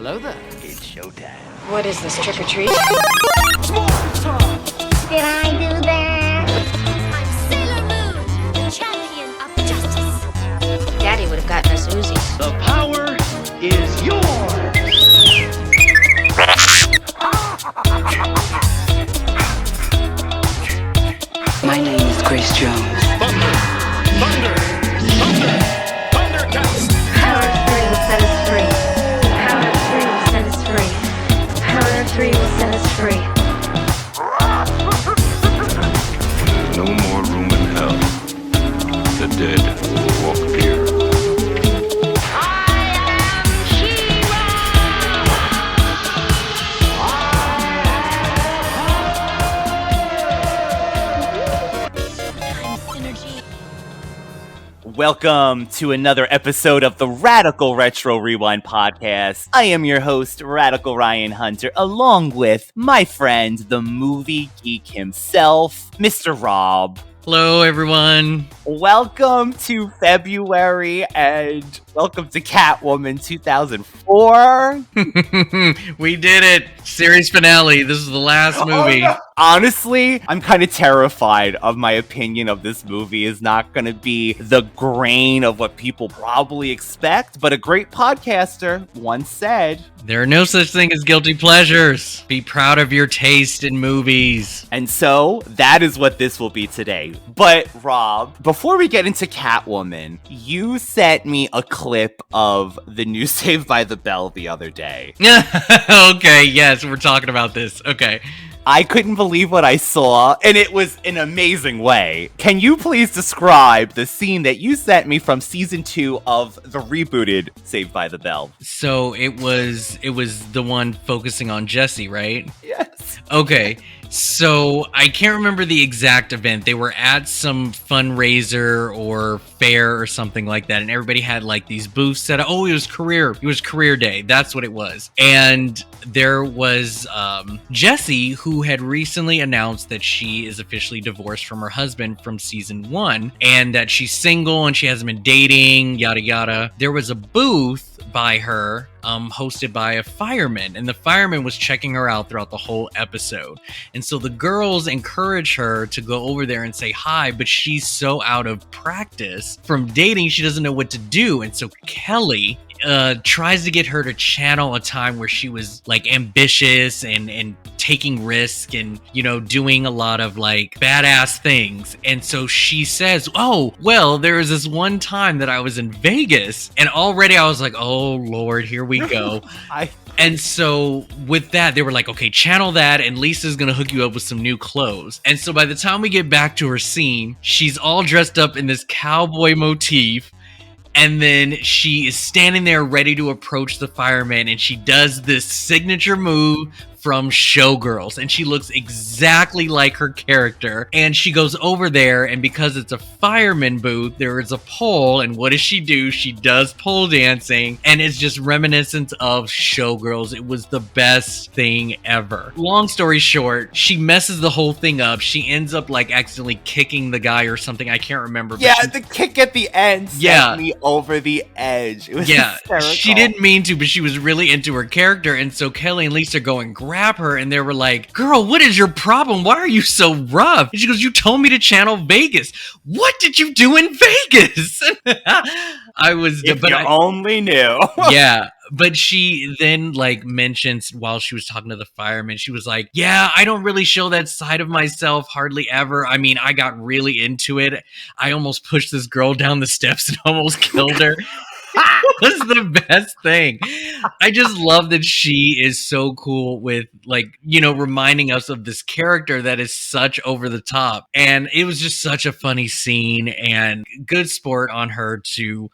Hello there. It's showtime. What is this, trick or treat? Did I do that? I'm Sailor Moon, the champion of justice. Daddy would have gotten us Uzis. The power is yours. My name is Grace Jones. Thundercats. Power of 3 will set us free. Power of 3 will set us free. Power of 3 will set us free. There's no more room in hell. The dead will walk here. Welcome to another episode of the Radical Retro Rewind podcast. I am your host, Radical Ryan Hunter, along with my friend, the movie geek himself, Mr. Rob. Hello, everyone. Welcome to February and welcome to Catwoman 2004. We did it. Series finale. This is the last movie. Oh, no. Honestly, I'm kind of terrified of my opinion of this movie is not going to be the grain of what people probably expect, but a great podcaster once said, there are no such thing as guilty pleasures. Be proud of your taste in movies. And so that is what this will be today. But Rob, before we get into Catwoman, you sent me a clip of the new Saved by the Bell the other day. Okay, yes, we're talking about this. Okay. I couldn't believe what I saw, and it was an amazing way. Can you please describe the scene that you sent me from season 2 of the rebooted Saved by the Bell? So it was the one focusing on Jesse, right? Yes. Okay. So I can't remember the exact event. They were at some fundraiser or fair or something like that, and everybody had like these booths set up. Oh, it was career day. That's what it was. And there was Jessie, who had recently announced that she is officially divorced from her husband from season 1, and that she's single and she hasn't been dating, yada yada. There was a booth by her hosted by a fireman, and the fireman was checking her out throughout the whole episode. And so the girls encourage her to go over there and say hi, but she's so out of practice from dating, she doesn't know what to do. And so Kelly tries to get her to channel a time where she was like ambitious and taking risk and, you know, doing a lot of like badass things. And so she says, oh, well, there was this one time that I was in Vegas, and already I was like, oh Lord, here we go. And so with that, they were like, okay, channel that, and Lisa's gonna hook you up with some new clothes. And so by the time we get back to her scene, she's all dressed up in this cowboy motif. And then she is standing there ready to approach the fireman, and she does this signature move from Showgirls, and she looks exactly like her character. And she goes over there, and because it's a fireman booth, there is a pole, and what does she do? She does pole dancing, and it's just reminiscent of Showgirls. It was the best thing ever. Long story short, she messes the whole thing up. She ends up like accidentally kicking the guy or something. I can't remember. Yeah, the kick at the end sent me over the edge. It was hysterical. She didn't mean to, but she was really into her character. And so Kelly and Lisa go and grab her, and they were like, girl, what is your problem? Why are you so rough? And she goes, you told me to channel Vegas. What did you do in Vegas? I only knew. Yeah. But she then like mentions while she was talking to the fireman, she was like, yeah, I don't really show that side of myself hardly ever. I mean, I got really into it. I almost pushed this girl down the steps and almost killed her. Was the best thing. I just love that she is so cool with, like, you know, reminding us of this character that is such over the top. And it was just such a funny scene, and good sport on her to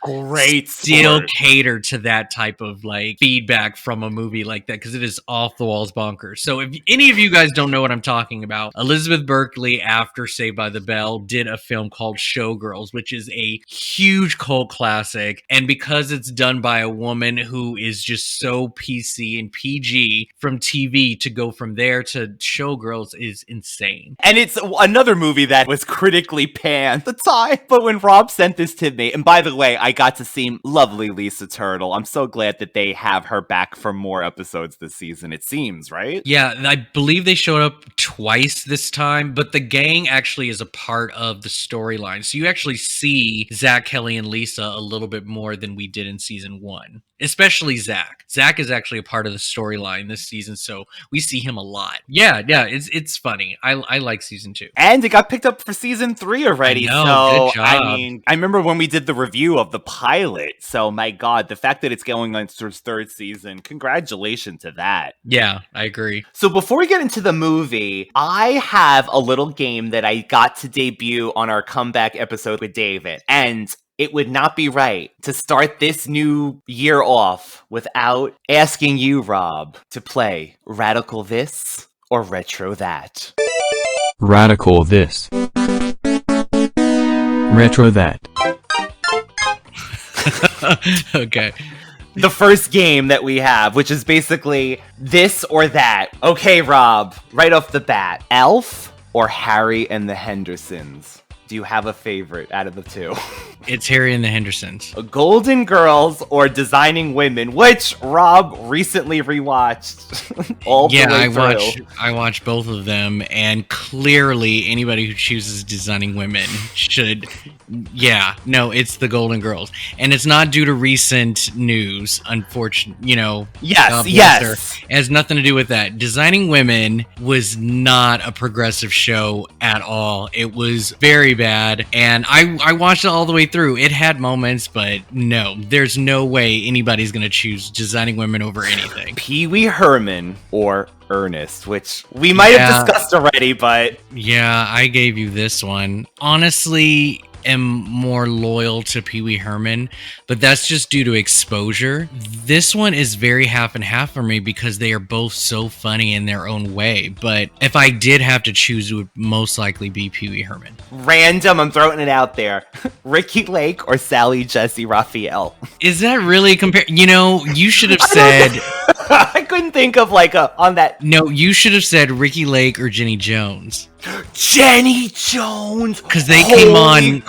still cater to that type of like feedback from a movie like that, because it is off the walls bonkers. So if any of you guys don't know what I'm talking about, Elizabeth Berkley, after Saved by the Bell, did a film called Showgirls, which is a huge cult classic. And because it's done by a woman who is just so PC and PG from TV to go from there to Showgirls is insane. And it's another movie that was critically panned at the time. But when Rob sent this to me, and by the way, I got to see lovely Lisa Turtle. I'm so glad that they have her back for more episodes this season, it seems, right? Yeah, I believe they showed up twice this time, but the gang actually is a part of the storyline. So you actually see Zach, Kelly, and Lisa a little bit more than we did in season 1. Especially Zach. Zach is actually a part of the storyline this season, so we see him a lot. Yeah, it's funny. I like season 2. And it got picked up for season 3 already. I know, so good job. I mean, I remember when we did the review of the pilot. So my God, the fact that it's going on its 3rd season, congratulations to that. Yeah, I agree. So before we get into the movie, I have a little game that I got to debut on our comeback episode with David. And it would not be right to start this new year off without asking you, Rob, to play Radical This or Retro That. Radical This. Retro That. Okay. The first game that we have, which is basically this or that. Okay, Rob, right off the bat, Elf or Harry and the Hendersons? Do you have a favorite out of the two? It's Harry and the Hendersons. Golden Girls or Designing Women, which Rob recently rewatched all the way through. I watched both of them, and clearly anybody who chooses Designing Women should. Yeah, no, it's the Golden Girls, and it's not due to recent news. Unfortunately, Yes. It has nothing to do with that. Designing Women was not a progressive show at all. It was very bad, and I watched it all the way through. It had moments, but no, there's no way anybody's gonna choose Designing Women over anything. Pee Wee Herman or Ernest, which we might have discussed already, but yeah, I gave you this one. Honestly, am more loyal to Pee Wee Herman, but that's just due to exposure. This one is very half and half for me because they are both so funny in their own way. But if I did have to choose, it would most likely be Pee Wee Herman. Random, I'm throwing it out there. Ricky Lake or Sally Jesse Raphael? Is that really you should have said... I couldn't think of on that. No, you should have said Ricky Lake or Jenny Jones. Jenny Jones! Because they came on...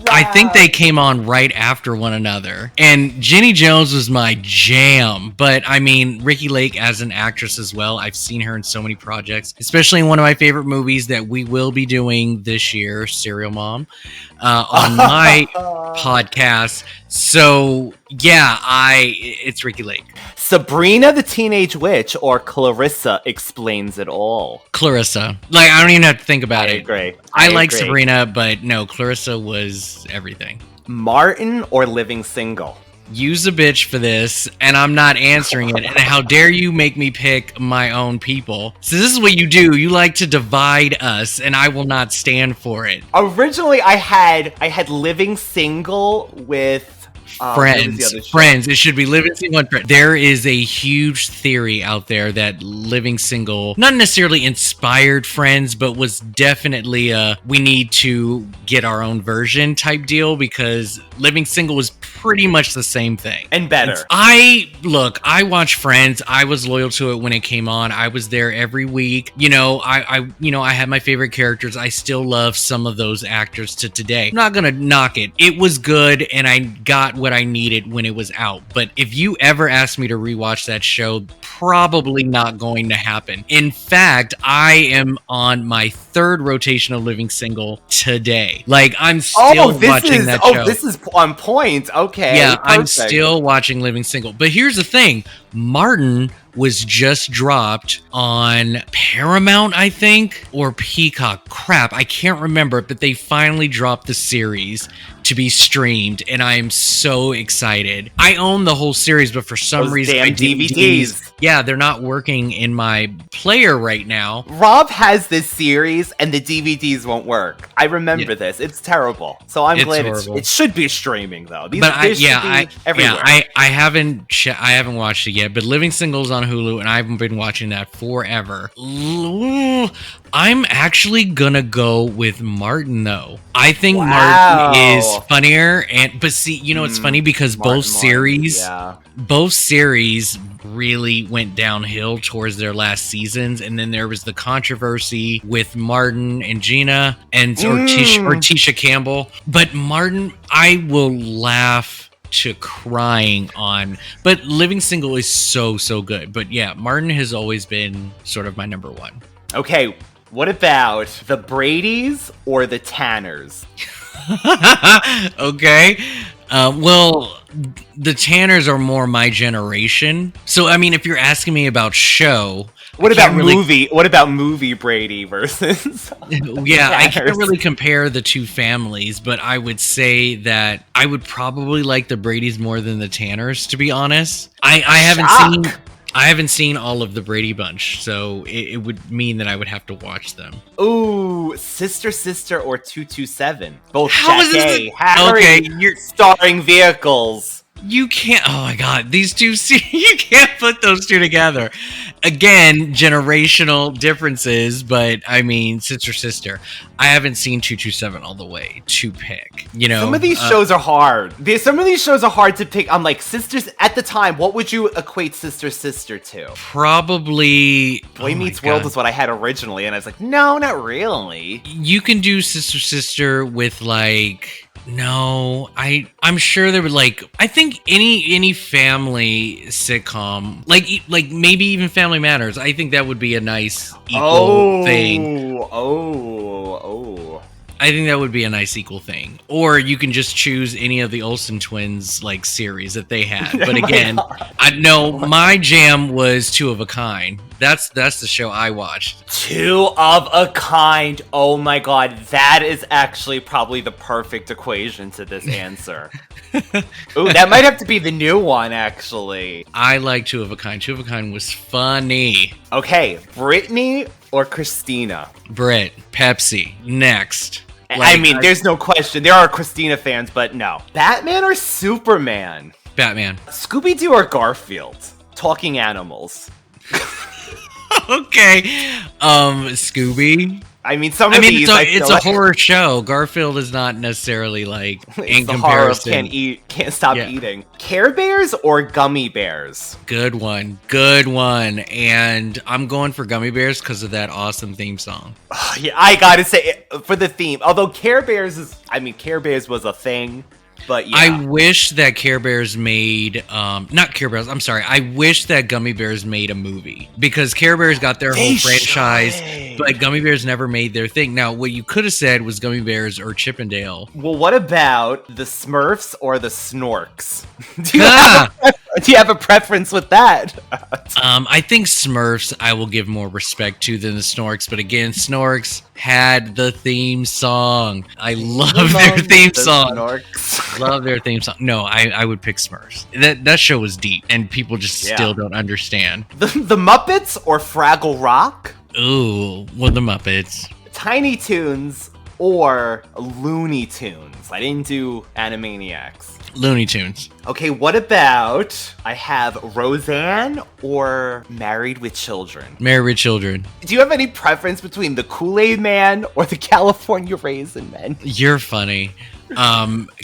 I think they came on right after one another. And Jenny Jones was my jam. But I mean, Ricky Lake as an actress as well. I've seen her in so many projects, especially in one of my favorite movies that we will be doing this year, Serial Mom, on my podcast. So yeah, it's Ricky Lake. Sabrina the Teenage Witch or Clarissa Explains It All? Clarissa. I don't even have to think about it. Agree. I like Sabrina, but no, Clarissa was everything. Martin or Living Single? Use a bitch for this, and I'm not answering it. And how dare you make me pick my own people? So this is what you do. You like to divide us, and I will not stand for it. Originally, I had Living Single with... Friends. It should be Living Single and Friends. There is a huge theory out there that Living Single, not necessarily inspired Friends, but was definitely we need to get our own version type deal, because Living Single was pretty much the same thing. And better. I watched Friends. I was loyal to it when it came on. I was there every week. I had my favorite characters. I still love some of those actors to today. I'm not gonna knock it. It was good, and I got what I needed when it was out. But if you ever ask me to rewatch that show, probably not going to happen. In fact, I am on my 3rd rotation of Living Single today. I'm still watching that show. Oh, this is on point. Okay. Yeah, perfect. I'm still watching Living Single. But here's the thing. Martin was just dropped on Paramount, I think, or Peacock. Crap, I can't remember, but they finally dropped the series to be streamed, and I am so excited. I own the whole series, but for some reason, damn my DVDs. Yeah, they're not working in my player right now. Rob has this series, and the DVDs won't work. I remember this. It's terrible. So I'm glad it should be streaming though. Everywhere. I haven't watched it yet, but Living Single's on Hulu, and I've been watching that forever. I'm actually gonna go with Martin though. I think Wow. Martin is funnier, but see, it's funny because Martin, both series really went downhill towards their last seasons, and then there was the controversy with Martin and Gina or Tisha Campbell. But Martin, I will laugh to crying on, but Living Single is so good. But yeah, Martin has always been sort of my number one. Okay, what about the Bradys or the Tanners? Okay. Well, the Tanners are more my generation. So, I mean, if you're asking me about show... What about movie Brady versus... Yeah, I can't really compare the two families, but I would say that I would probably like the Bradys more than the Tanners, to be honest. I haven't seen all of the Brady Bunch, so it would mean that I would have to watch them. Ooh, Sister or 227. Both How Jack is this A. Harry, okay, you're starring vehicles. You can't. Oh my God, these two. You can't put those two together. Again, generational differences, but I mean, sister. I haven't seen 227 all the way to pick. Some of these shows are hard. Some of these shows are hard to pick. I'm like, sisters at the time. What would you equate sister to? Probably Boy Meets World is what I had originally, and I was like, no, not really. You can do sister with like. No, I'm sure there would I think any family sitcom, like maybe even Family Matters. I think that would be a nice equal thing. I think that would be a nice equal thing. Or you can just choose any of the Olsen twins series that they had. But again, my jam was Two of a Kind. That's the show I watched. Two of a Kind. Oh my God, that is actually probably the perfect equation to this answer. Ooh, that might have to be the new one, actually. I like Two of a Kind. Two of a Kind was funny. Okay, Brittany or Christina? Brit. Pepsi. Next. I mean, there's no question. There are Christina fans, but no. Batman or Superman? Batman. Scooby-Doo or Garfield? Talking animals. Okay. Scooby. I mean, it's a horror show. Garfield is not necessarily in the comparison. Horror of can't stop eating. Care Bears or Gummy Bears? Good one. And I'm going for Gummy Bears because of that awesome theme song. Yeah, I gotta say for the theme. Although Care Bears was a thing. But yeah. I wish that Care Bears made, not Care Bears, I'm sorry. I wish that Gummy Bears made a movie because Care Bears got their whole franchise, but Gummy Bears never made their thing. Now, what you could have said was Gummy Bears or Chippendale. Well, what about the Smurfs or the Snorks? Do you have a preference with that? I think Smurfs I will give more respect to than the Snorks, but again, Snorks had the theme song. I love their theme song. Snorks. Love their theme song. No, I would pick Smurfs. That show was deep, and people just still don't understand. The Muppets or Fraggle Rock? Ooh, well, the Muppets. Tiny Toons or Looney Tunes? I didn't do Animaniacs. Looney Tunes. Okay, what about I have Roseanne or Married with Children? Married with Children. Do you have any preference between the Kool-Aid Man or the California Raisin Man? You're funny.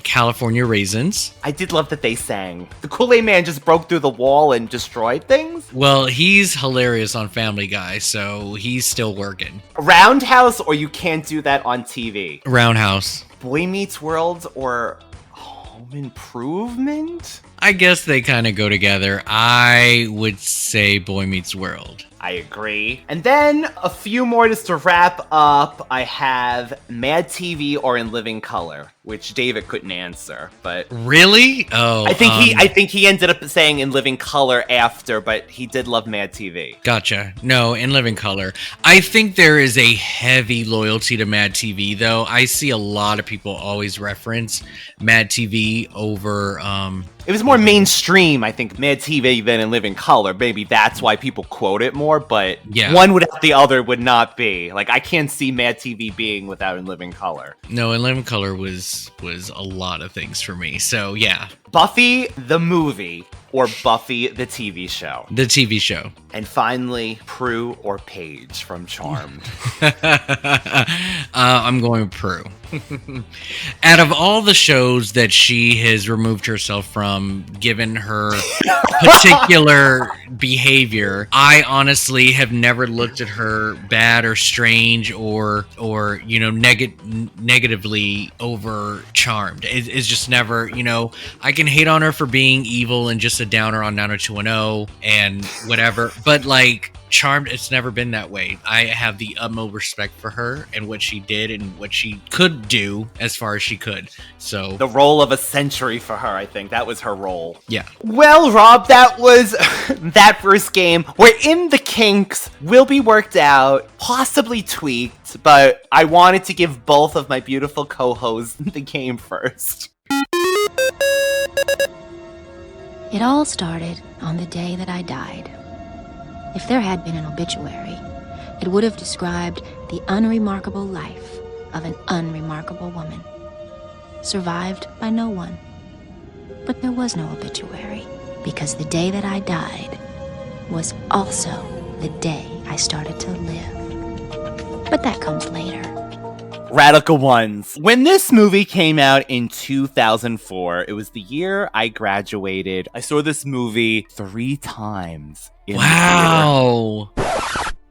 California Raisins. I did love that they sang. The Kool-Aid Man just broke through the wall and destroyed things? Well, he's hilarious on Family Guy, so he's still working. Roundhouse or You Can't Do That on TV? Roundhouse. Boy Meets World or Home Improvement? I guess they kind of go together. I would say Boy Meets World. I agree. And then a few more just to wrap up. I have Mad TV or In Living Color, which David couldn't answer, but really? Oh, I think he ended up saying In Living Color after, but he did love Mad TV. Gotcha. No, In Living Color. I think there is a heavy loyalty to Mad TV, though. I see a lot of people always reference Mad TV over. It was more mainstream, I think, Mad TV than In Living Color. Maybe that's why people quote it more, but one without the other would not be. I can't see Mad TV being without In Living Color. No, In Living Color was a lot of things for me, so yeah. Buffy the movie or Buffy the TV show? The TV show. And finally, Prue or Paige from Charmed? I'm going Prue. Out of all the shows that she has removed herself from, given her particular behavior, I honestly have never looked at her bad or strange or negatively over Charmed. It's just never, I can hate on her for being evil and just a downer on 90210 and whatever, but like Charmed, it's never been that way. I have the utmost respect for her and what she did and what she could do as far as she could. So the role of a century for her, I think. That was her role. Yeah. Well, Rob, that was that first game. We're in the kinks, will be worked out, possibly tweaked, but I wanted to give both of my beautiful co-hosts the game first. It all started on the day that I died. If there had been an obituary, it would have described the unremarkable life of an unremarkable woman, survived by no one. But there was no obituary, because the day that I died was also the day I started to live. But that comes later. Radical Ones. When this movie came out in 2004, it was the year I graduated. I saw this movie 3 times. Wow.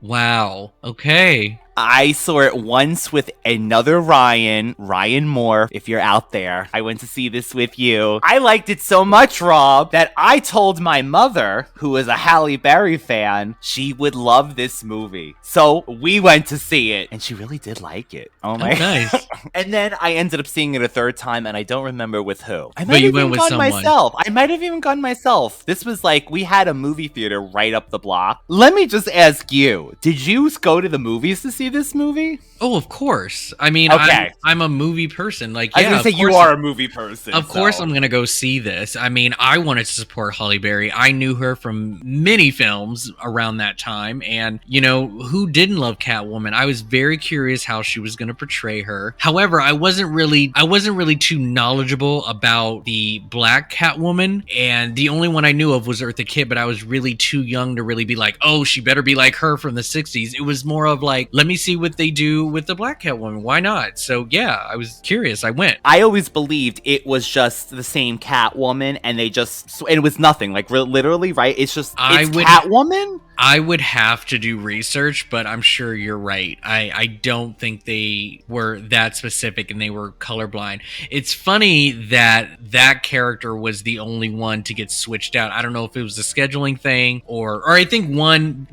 Wow. Okay. I saw it once with another Ryan Moore, if you're out there. I went to see this with you. I liked it so much, Rob, that I told my mother, who is a Halle Berry fan, she would love this movie. So we went to see it, and she really did like it. Oh my nice. And then I ended up seeing it a third time, and I don't remember with who. I might have even gone myself. I might have even gone myself. This was like, we had a movie theater right up the block. Let me just ask you, did you go to the movies to see this movie? Oh, of course. I mean, okay. I'm a movie person. Like, I was gonna say you are a movie person. Of course, I'm gonna go see this. I mean, I wanted to support Halle Berry. I knew her from many films around that time, and who didn't love Catwoman? I was very curious how she was gonna portray her. However, I wasn't really too knowledgeable about the black Catwoman, and the only one I knew of was Eartha Kitt. But I was really too young to really be like, oh, she better be like her from the '60s. It was more of like, let me see what they do with the black Catwoman. Why not? So yeah, I was curious. I went. I always believed it was just the same Catwoman, and it was nothing. Like literally, right? It's just Catwoman. I would have to do research, but I'm sure you're right. I don't think they were that specific and they were colorblind. It's funny that character was the only one to get switched out. I don't know if it was a scheduling thing or I think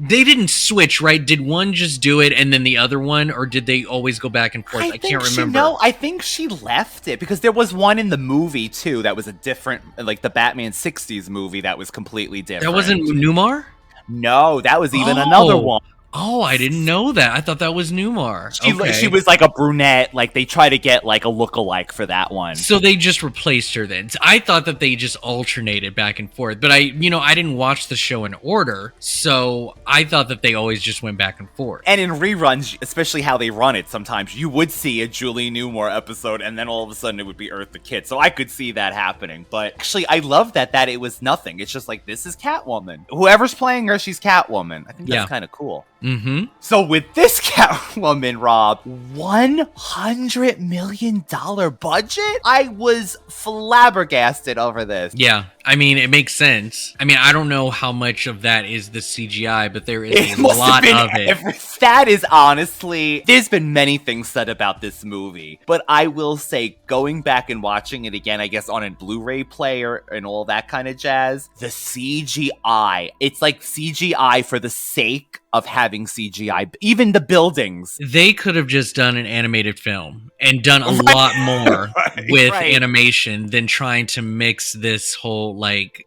they didn't switch, right? Did one just do it and then the other one, or did they always go back and forth? I can't remember. No, I think she left it because there was one in the movie too that was a different, like the Batman 60s movie that was completely different. That wasn't Newmar? No, that was even another one. Oh, I didn't know that. I thought that was Newmar. She was like a brunette. Like they try to get like a lookalike for that one. So they just replaced her then. I thought that they just alternated back and forth. But I didn't watch the show in order. So I thought that they always just went back and forth. And in reruns, especially how they run it sometimes, you would see a Julie Newmar episode and then all of a sudden it would be Eartha Kitt. So I could see that happening. But actually, I love that it was nothing. It's just like, this is Catwoman. Whoever's playing her, she's Catwoman. I think that's kind of cool. Mm-hmm. So with this Catwoman, Rob, $100 million budget? I was flabbergasted over this. Yeah, I mean, it makes sense. I mean, I don't know how much of that is the CGI, but there is a lot of it. That is honestly, there's been many things said about this movie, but I will say, going back and watching it again, I guess on a Blu-ray player and all that kind of jazz, the CGI, it's like CGI for the sake of having CGI, even the buildings. They could have just done an animated film and done a lot more with animation than trying to mix this whole it's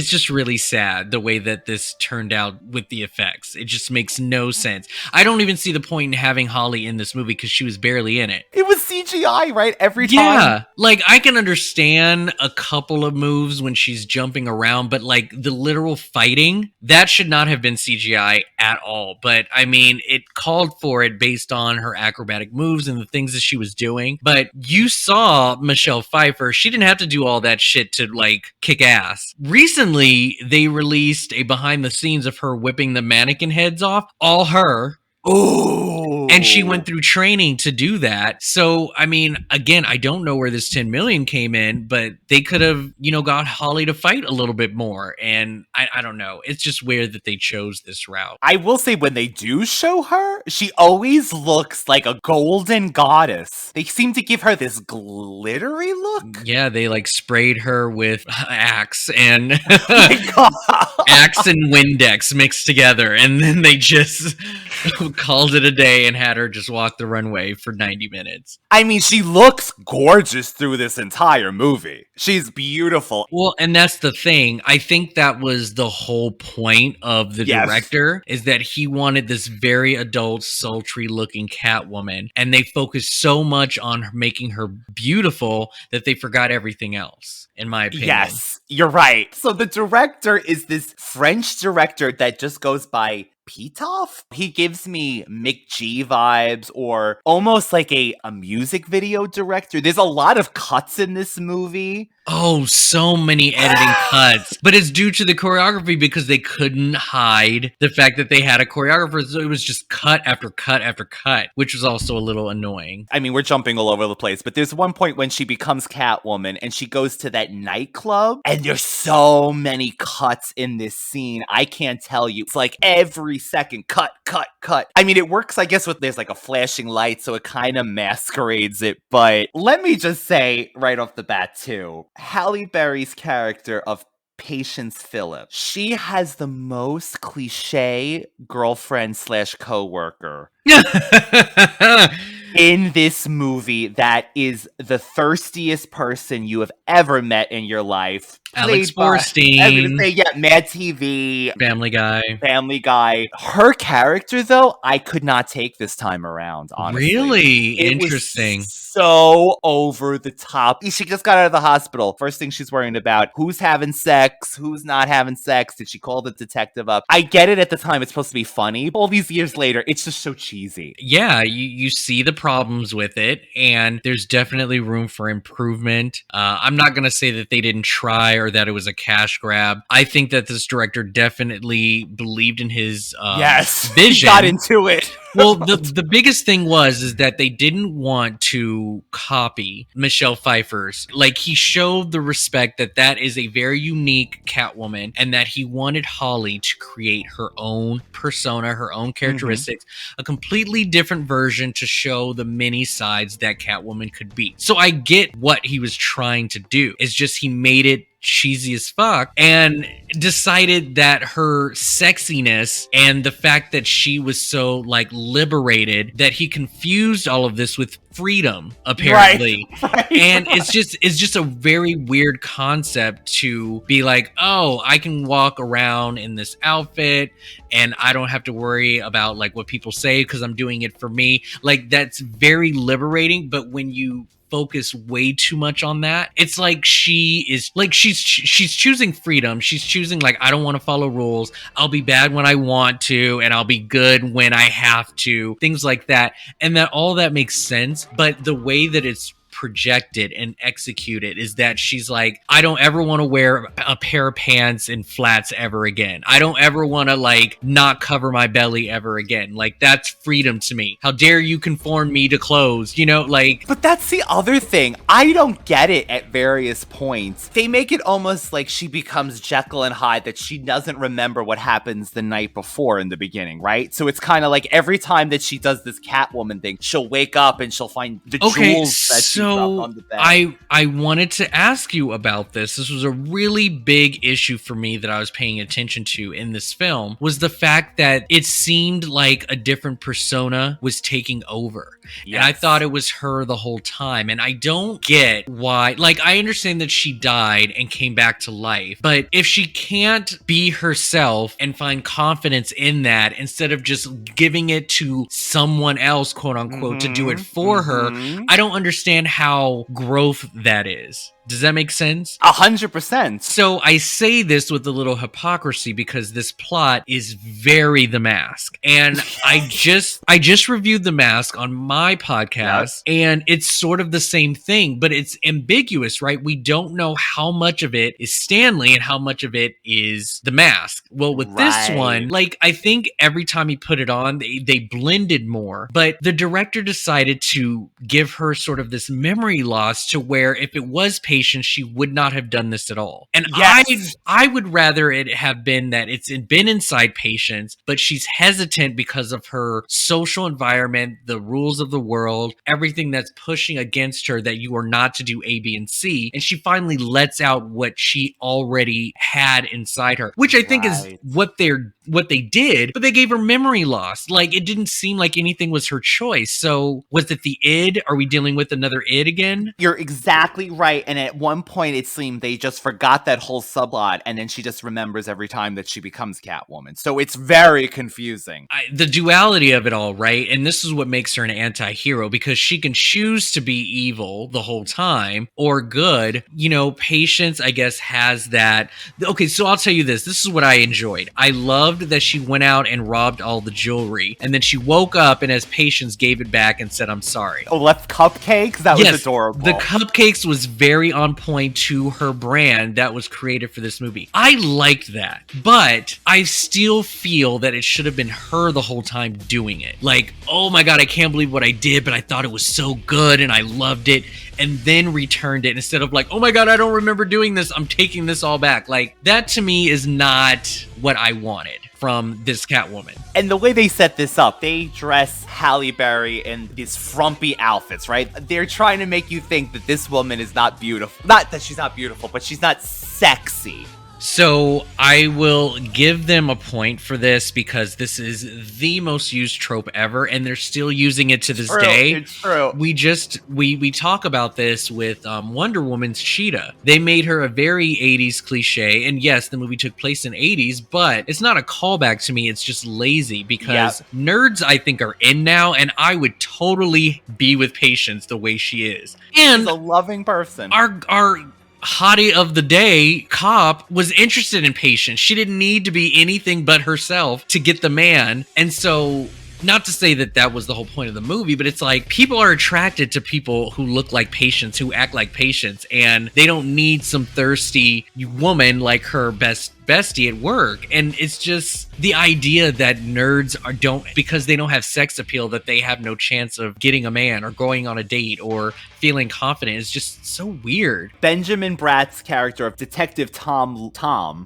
just really sad the way that this turned out with the effects. It just makes no sense. I don't even see the point in having Holly in this movie because she was barely in it. It was CGI, right? Every time. Yeah, like I can understand a couple of moves when she's jumping around, but like the literal fighting, that should not have been CGI at all. But I mean, it called for it based on her acrobatic moves and the things that she was doing. But you saw Michelle Pfeiffer. She didn't have to do all that shit to like kick ass. Recently, they released a behind the scenes of her whipping the mannequin heads off, all her. Ooh. And she went through training to do that. So, I mean, again, I don't know where this 10 million came in, but they could have, got Holly to fight a little bit more. And I don't know. It's just weird that they chose this route. I will say when they do show her, she always looks like a golden goddess. They seem to give her this glittery look. Yeah, they like sprayed her with Axe and Oh Axe and Windex mixed together. And then they just called it a day and had her just walk the runway for 90 minutes. I mean, she looks gorgeous through this entire movie. She's beautiful. Well, and that's the thing. I think that was the whole point of the director, is that he wanted this very adult, sultry looking Catwoman. And they focused so much on making her beautiful that they forgot everything else, in my opinion. Yes, you're right. So the director is this French director that just goes by Pitoff? He gives me Mick G vibes, or almost like a music video director. There's a lot of cuts in this movie. Oh, so many editing cuts. But it's due to the choreography because they couldn't hide the fact that they had a choreographer. So it was just cut after cut after cut, which was also a little annoying. I mean, we're jumping all over the place, but there's one point when she becomes Catwoman and she goes to that nightclub, and there's so many cuts in this scene. I can't tell you. It's like every second, cut, cut, cut. I mean, it works, I guess, with there's like a flashing light, so it kind of masquerades it. But let me just say right off the bat, too, Halle Berry's character of Patience Phillips, she has the most cliche girlfriend / coworker in this movie that is the thirstiest person you have ever met in your life. Alex Borstein. I was gonna say, yeah, Mad TV. Family Guy. Her character, though, I could not take this time around, honestly. Really? It Interesting. Was so over the top. She just got out of the hospital. First thing she's worrying about, who's having sex, who's not having sex. Did she call the detective up? I get it at the time. It's supposed to be funny. All these years later, it's just so cheesy. Yeah, you see the problems with it, and there's definitely room for improvement. I'm not going to say that they didn't try or that it was a cash grab. I think that this director definitely believed in his vision. He got into it. Well, the biggest thing is that they didn't want to copy Michelle Pfeiffer's. Like, he showed the respect that is a very unique Catwoman, and that he wanted Holly to create her own persona, her own characteristics, a completely different version to show the many sides that Catwoman could be. So I get what he was trying to do. It's just he made it cheesy as fuck and decided that her sexiness and the fact that she was so like liberated, that he confused all of this with freedom, apparently. Right. And it's just a very weird concept to be like, oh, I can walk around in this outfit and I don't have to worry about like what people say because I'm doing it for me. Like, that's very liberating. But when you focus way too much on that, it's like she's choosing freedom. She's choosing like, I don't want to follow rules. I'll be bad when I want to, and I'll be good when I have to. Things like that. And that all that makes sense. But the way that it's projected and executed is that she's like, I don't ever want to wear a pair of pants in flats ever again. I don't ever want to like not cover my belly ever again. Like, that's freedom to me. How dare you conform me to clothes, like. But that's the other thing. I don't get it at various points. They make it almost like she becomes Jekyll and Hyde, that she doesn't remember what happens the night before in the beginning, right? So it's kind of like every time that she does this Catwoman thing, she'll wake up and she'll find the jewels that she on the bed. I wanted to ask you about this. This was a really big issue for me that I was paying attention to in this film, was the fact that it seemed like a different persona was taking over. Yes. And I thought it was her the whole time. And I don't get why. Like, I understand that she died and came back to life, but if she can't be herself and find confidence in that, instead of just giving it to someone else, quote unquote, to do it for her, I don't understand how growth that is. Does that make sense? 100%. So I say this with a little hypocrisy because this plot is very The Mask. And I just reviewed The Mask on my podcast, and it's sort of the same thing, but it's ambiguous, right? We don't know how much of it is Stanley and how much of it is The Mask. Well, with this one, like, I think every time he put it on, they blended more, but the director decided to give her sort of this memory loss to where if it was Patience, she would not have done this at all. And I would rather it have been that it's been inside Patience, but she's hesitant because of her social environment, the rules of the world, everything that's pushing against her that you are not to do A, B, and C. And she finally lets out what she already had inside her, which I think is what they did, but they gave her memory loss. Like, it didn't seem like anything was her choice. So was it the id? Are we dealing with another id again? You're exactly right. And at one point it seemed they just forgot that whole subplot, and then she just remembers every time that she becomes Catwoman. So it's very confusing. The duality of it all, right? And this is what makes her an anti-hero, because she can choose to be evil the whole time or good. You know, Patience, I guess, has that. Okay, so I'll tell you this. This is what I enjoyed. I loved that she went out and robbed all the jewelry, and then she woke up and as Patience gave it back and said, "I'm sorry." Oh, left cupcakes? That was adorable. The cupcakes was very on point to her brand that was created for this movie. I liked that, but I still feel that it should have been her the whole time doing it. Like, oh my God, I can't believe what I did, but I thought it was so good and I loved it, and then returned it instead of like, oh my God, I don't remember doing this, I'm taking this all back. Like, that to me is not what I wanted from this Catwoman. And the way they set this up, they dress Halle Berry in these frumpy outfits, right? They're trying to make you think that this woman is not beautiful. Not that she's not beautiful, but she's not sexy. So I will give them a point for this because this is the most used trope ever, and they're still using it to this day. It's true. We talk about this with Wonder Woman's Cheetah. They made her a very 80s cliche, and yes, the movie took place in 80s, but it's not a callback to me. It's just lazy because nerds, I think, are in now, and I would totally be with Patience the way she is. And she's a loving person. Our hottie of the day, Cop, was interested in Patience. She didn't need to be anything but herself to get the man. And so, not to say that that was the whole point of the movie, but it's like people are attracted to people who look like Patience, who act like Patience, and they don't need some thirsty woman like her bestie at work. And it's just the idea that nerds don't, because they don't have sex appeal, that they have no chance of getting a man or going on a date or feeling confident is just so weird. Benjamin Bratt's character of Detective Tom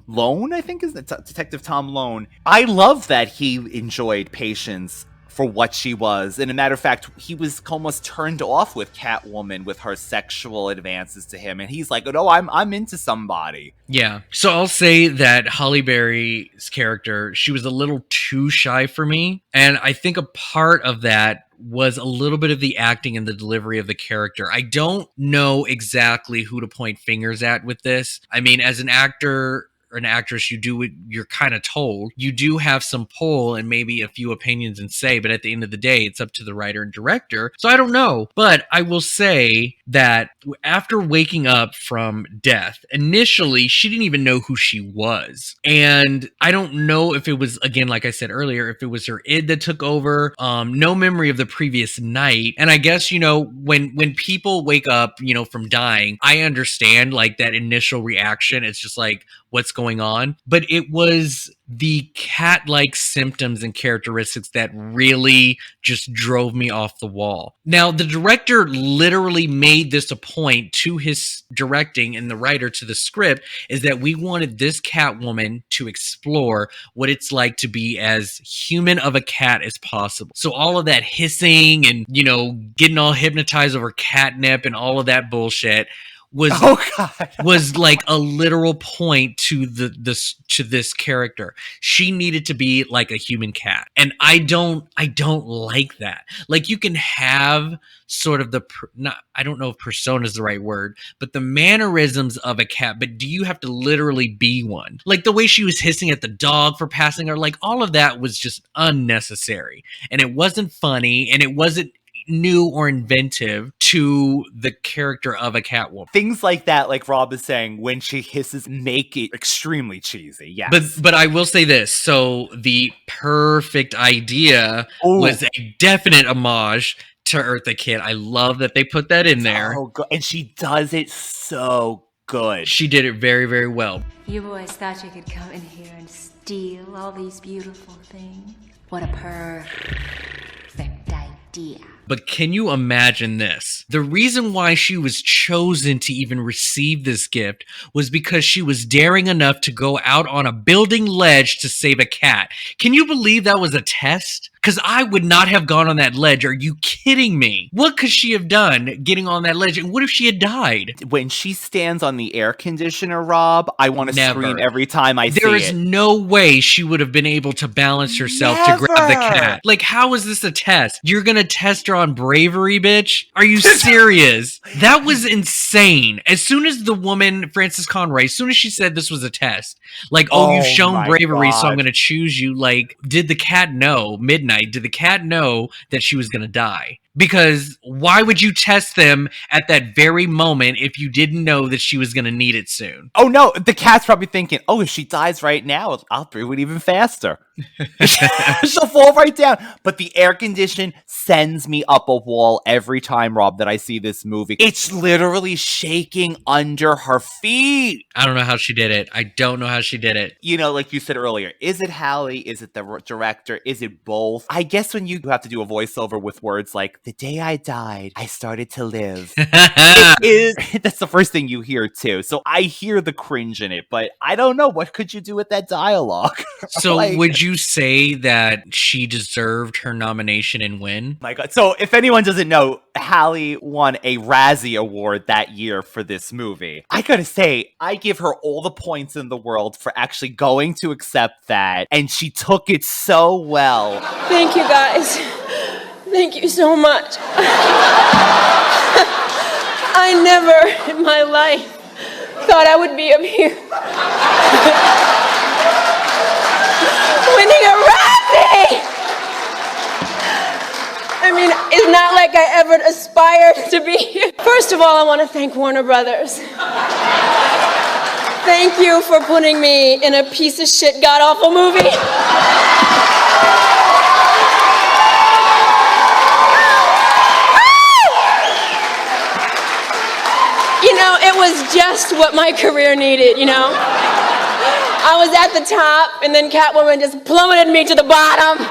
Lone, I think is Detective Tom Lone. I love that he enjoyed Patience for what she was. And a matter of fact, he was almost turned off with Catwoman with her sexual advances to him. And he's like, no, I'm into somebody. Yeah. So I'll say that Halle Berry's character, she was a little too shy for me. And I think a part of that was a little bit of the acting and the delivery of the character. I don't know exactly who to point fingers at with this. I mean, as an actor or an actress, you do what you're kind of told. You do have some pull and maybe a few opinions and say, but at the end of the day, it's up to the writer and director. So I don't know, but I will say that after waking up from death, initially, she didn't even know who she was. And I don't know if it was, again, like I said earlier, if it was her id that took over, no memory of the previous night. And I guess, you know, when people wake up, you know, from dying, I understand like that initial reaction. It's just like, what's going on? But it was the cat-like symptoms and characteristics that really just drove me off the wall. Now, the director literally made this a point to his directing and the writer to the script, is that we wanted this Catwoman to explore what it's like to be as human of a cat as possible. So all of that hissing and, you know, getting all hypnotized over catnip and all of that bullshit was like a literal point to this character. She needed to be like a human cat, and I don't like that. Like, you can have sort of I don't know if persona is the right word, but the mannerisms of a cat, but do you have to literally be one? Like the way she was hissing at the dog for passing her, like all of that was just unnecessary, and it wasn't funny, and it wasn't new or inventive to the character of a Catwoman. Things like that, like Rob is saying, when she hisses, make it extremely cheesy. Yes. But I will say this. So the perfect idea was a definite homage to Eartha Kitt. I love that they put that in there. Oh, good. And she does it so good. She did it very, very well. You boys thought you could come in here and steal all these beautiful things? What a perfect idea. But can you imagine this? The reason why she was chosen to even receive this gift was because she was daring enough to go out on a building ledge to save a cat. Can you believe that was a test? Because I would not have gone on that ledge. Are you kidding me? What could she have done getting on that ledge? And what if she had died? When she stands on the air conditioner, Rob, I want to scream every time I see it. There is no way she would have been able to balance herself to grab the cat. Like, how is this a test? You're going to test her on bravery, bitch? Are you serious? That was insane. As soon as the woman, Frances Conroy, as soon as she said this was a test, like, you've shown bravery, so I'm going to choose you. Like, did the cat know, Midnight, did the cat know that she was going to die? Because why would you test them at that very moment if you didn't know that she was going to need it soon? Oh, no. The cat's probably thinking, if she dies right now, I'll breathe it even faster. She'll fall right down. But the air condition sends me up a wall every time, Rob, that I see this movie. It's literally shaking under her feet. I don't know how she did it. I don't know how she did it. You know, like you said earlier, is it Halle? Is it the director? Is it both? I guess when you have to do a voiceover with words like, the day I died, I started to live. That's the first thing you hear, too. So I hear the cringe in it, but I don't know. What could you do with that dialogue? So would you say that she deserved her nomination and win? My God. So if anyone doesn't know, Halle won a Razzie Award that year for this movie. I gotta say, I give her all the points in the world for actually going to accept that, and she took it so well. Thank you, guys. Thank you so much. I never in my life thought I would be up here winning a Razzie. I mean, it's not like I ever aspired to be here. First of all, I want to thank Warner Brothers. Thank you for putting me in a piece of shit, god-awful movie. You know, it was just what my career needed, you know? I was at the top, and then Catwoman just plummeted me to the bottom.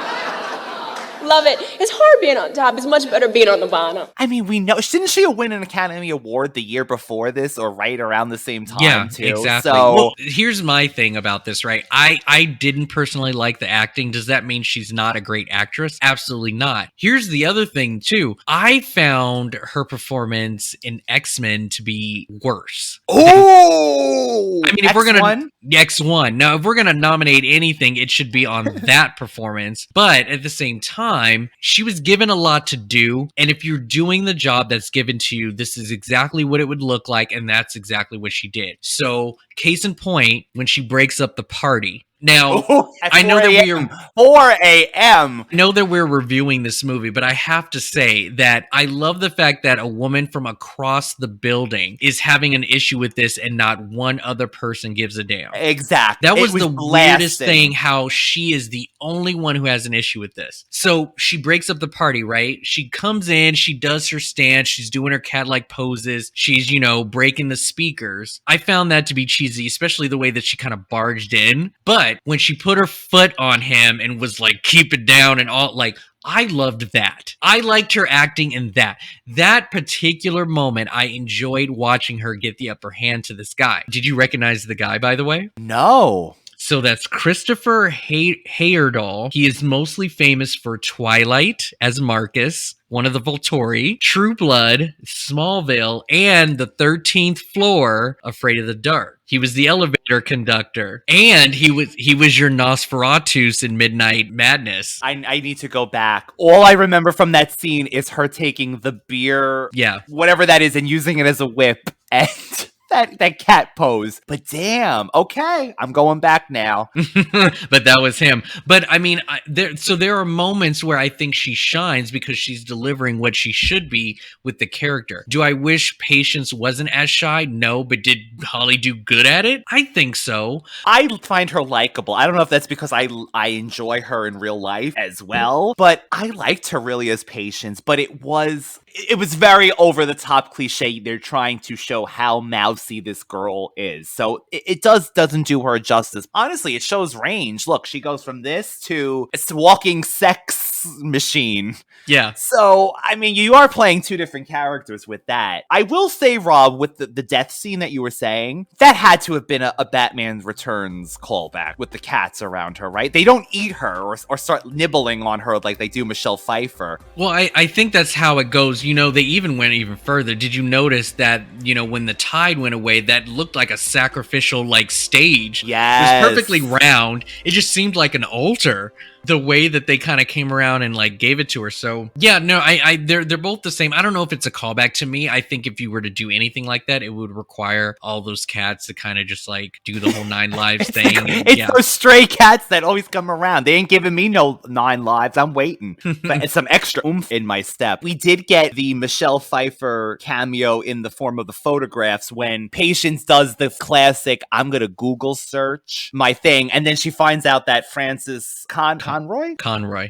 Love it. It's hard being on top. It's much better being on the bottom. I mean, we know. Didn't she win an Academy Award the year before this, or right around the same time, too? Exactly. So, well, here's my thing about this, right? I didn't personally like the acting. Does that mean she's not a great actress? Absolutely not. Here's the other thing, too. I found her performance in X-Men to be worse. Oh! I mean, if we're gonna X1. Now, if we're gonna nominate anything, it should be on that performance. But at the same time, she was given a lot to do, and if you're doing the job that's given to you, this is exactly what it would look like, and that's exactly what she did. So, case in point, when she breaks up the party. Now, I know that we are 4 a.m. I know that we're reviewing this movie, but I have to say that I love the fact that a woman from across the building is having an issue with this and not one other person gives a damn. Exactly. That was the weirdest thing, how she is the only one who has an issue with this. So she breaks up the party, right? She comes in, she does her stance, she's doing her cat-like poses, she's, breaking the speakers. I found that to be cheesy, especially the way that she kind of barged in. But when she put her foot on him and was like, keep it down and all, like, I loved that. I liked her acting in that. That particular moment, I enjoyed watching her get the upper hand to this guy. Did you recognize the guy, by the way? No. So that's Christopher Heyerdahl. He is mostly famous for Twilight as Marcus, one of the Volturi, True Blood, Smallville, and the 13th Floor, Afraid of the Dark. He was the elevator conductor, and he was your Nosferatus in Midnight Madness. I need to go back. All I remember from that scene is her taking the beer, whatever that is, and using it as a whip. And that cat pose. But damn, okay, I'm going back now. But that was him. But I mean, there are moments where I think she shines because she's delivering what she should be with the character. Do I wish Patience wasn't as shy? No, but did Holly do good at it? I think so. I find her likable. I don't know if that's because I enjoy her in real life as well, but I liked her really as Patience, but it was very over the top cliche. They're trying to show how mousy this girl is. So it doesn't do her justice. Honestly, it shows range. Look, she goes from this to it's a walking sex machine. Yeah. So, I mean, you are playing two different characters with that. I will say, Rob, with the death scene that you were saying, that had to have been a Batman Returns callback with the cats around her, right? They don't eat her or start nibbling on her like they do Michelle Pfeiffer. Well, I think that's how it goes. You know, they even went even further. Did you notice that, you know, when the tide went away, that looked like a sacrificial, like, stage? Yes. It was perfectly round. It just seemed like an altar. The way that they kind of came around and like gave it to her. So yeah, no, they're both the same. I don't know if it's a callback to me. I think if you were to do anything like that, it would require all those cats to kind of just like do the whole 9 lives thing. It's those stray cats that always come around. They ain't giving me no 9 lives. I'm waiting. But it's some extra oomph in my step. We did get the Michelle Pfeiffer cameo in the form of the photographs when Patience does the classic, I'm going to Google search my thing. And then she finds out that Frances Conroy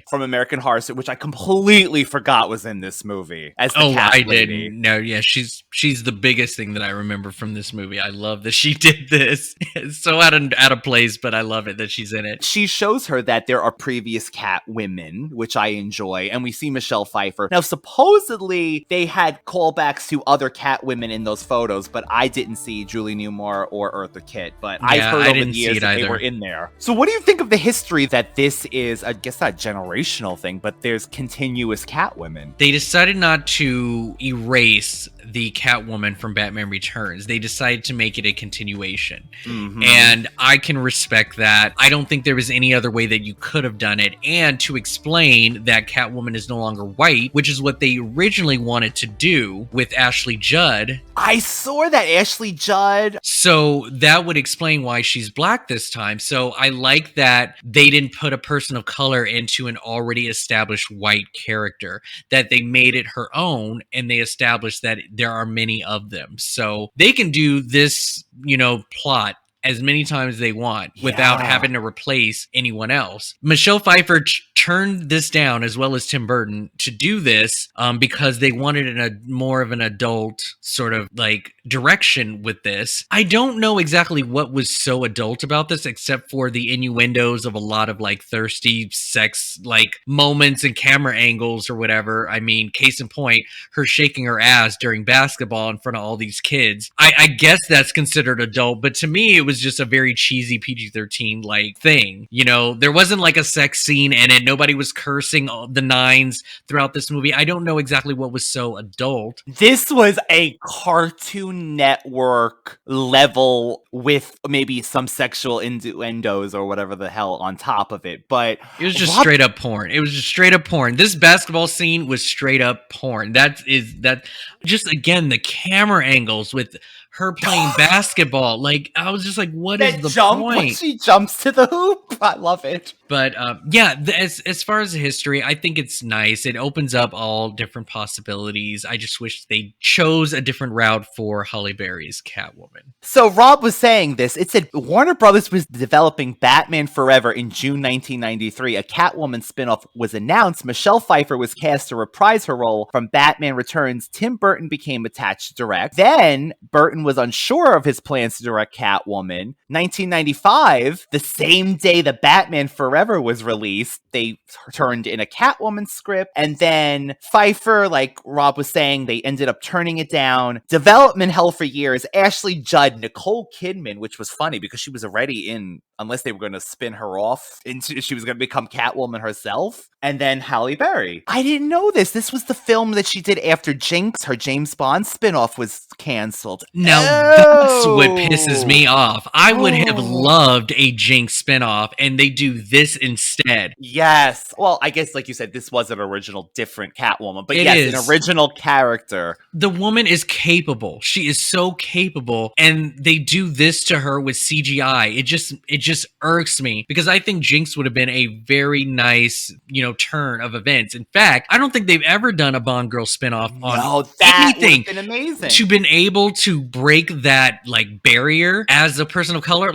from American Horror Story, which I completely forgot was in this movie as the cat lady. Didn't. No, yeah, she's the biggest thing that I remember from this movie. I love that she did this. It's so out of place, but I love it that she's in it. She shows her that there are previous cat women, which I enjoy, and we see Michelle Pfeiffer. Now, supposedly they had callbacks to other cat women in those photos, but I didn't see Julie Newmar or Eartha Kitt. But I've heard over the years that they were in there. So, what do you think of the history that this is? I guess not a generational thing, but there's continuous Catwomen. They decided not to erase the Catwoman from Batman Returns. They decided to make it a continuation. Mm-hmm. And I can respect that. I don't think there was any other way that you could have done it. And to explain that Catwoman is no longer white, which is what they originally wanted to do with Ashley Judd. I saw that, Ashley Judd. So that would explain why she's black this time. So I like that they didn't put a person of color into an already established white character, that they made it her own, and they established that there are many of them. So they can do this, plot as many times as they want without having to replace anyone else. Michelle Pfeiffer turned this down, as well as Tim Burton, to do this because they wanted a more of an adult sort of like direction with this. I don't know exactly what was so adult about this, except for the innuendos of a lot of like thirsty sex like moments and camera angles or whatever. I mean, case in point, her shaking her ass during basketball in front of all these kids. I guess that's considered adult, but to me, it was just a very cheesy PG-13 like thing. There wasn't like a sex scene in it. Nobody was cursing the nines throughout this movie. I don't know exactly what was so adult. This was a Cartoon Network level with maybe some sexual innuendos or whatever the hell on top of it. But it was just straight up porn. It was just straight up porn. This basketball scene was straight up porn. That just, again, the camera angles with her playing basketball. Like, I was just like, what is the point? When she jumps to the hoop. I love it. But as far as the history, I think it's nice. It opens up all different possibilities. I just wish they chose a different route for Halle Berry's Catwoman. So Rob was saying this. It said Warner Brothers was developing Batman Forever in June 1993. A Catwoman spinoff was announced. Michelle Pfeiffer was cast to reprise her role from Batman Returns. Tim Burton became attached to direct. Then Burton was unsure of his plans to direct Catwoman. 1995, the same day the Batman Forever was released, they turned in a Catwoman script, and then Pfeiffer, like Rob was saying, they ended up turning it down. Development hell for years. Ashley Judd, Nicole Kidman, which was funny because she was already in unless they were going to spin her off into she was going to become Catwoman herself. And then Halle Berry. I didn't know this. This was the film that she did after Jinx. Her James Bond spinoff was canceled. Now, that's what pisses me off. I would have loved a Jinx spinoff, and they do this instead. Yes. Well, I guess, like you said, this was an original, different Catwoman. But yes, an original character. The woman is capable. She is so capable, and they do this to her with CGI. It just irks me, because I think Jinx would have been a very nice, turn of events. In fact, I don't think they've ever done a Bond girl spinoff on anything. Been amazing. To been able to break that barrier as a person of color,